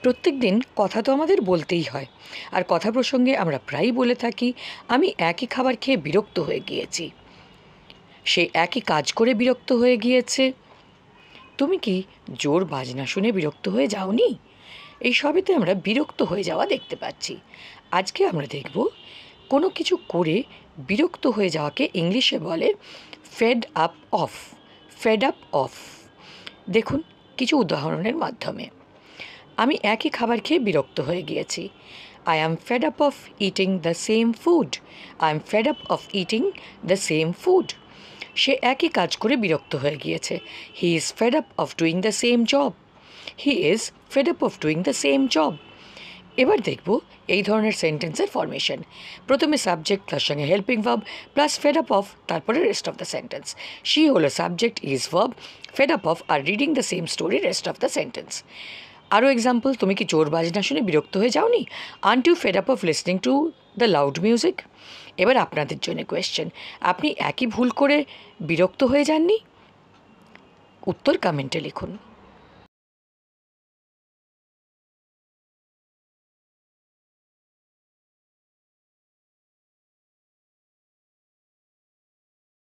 প্রত্যেক দিন কথা তো আমাদের বলতেই হয়, আর কথা প্রসঙ্গে আমরা প্রায়ই বলে থাকি, আমি একই খাবার খেয়ে বিরক্ত হয়ে গিয়েছি। সে একই কাজ করে বিরক্ত হয়ে গিয়েছে। তুমি কি জোর বাজনা শুনে বিরক্ত হয়ে যাওনি? এই সবেতে আমরা বিরক্ত হয়ে যাওয়া দেখতে পাচ্ছি। আজকে আমরা দেখব কোনো কিছু করে বিরক্ত হয়ে যাওয়াকে ইংলিশে বলে fade up of. Fade up of. দেখুন কিছু উদাহরণের মাধ্যমে। আমি একই খাবার খেয়ে বিরক্ত হয়ে গিয়েছি। I am fed up of eating the same food. I am fed up of eating the same food. সে একই কাজ করে বিরক্ত হয়ে গিয়েছে। He is fed up of doing the same job. He is fed up of doing the same job. এবার দেখব এই ধরনের সেন্টেন্সের ফরমেশন। প্রথমে সাবজেক্ট, তার সঙ্গে helping verb plus fed up of, তারপরে rest of the sentence. She হলো subject, is verb, fed up of আর reading the same story rest of the sentence. আরও এক্সাম্পল, তুমি কি জোর বাজনা শুনে বিরক্ত হয়ে যাওনি? Aren't you fed up of listening to the loud music? এবার আপনাদের জন্য কোয়েশ্চেন, আপনি একই ভুল করে বিরক্ত হয়ে যাননি? উত্তর কমেন্টে লিখুন।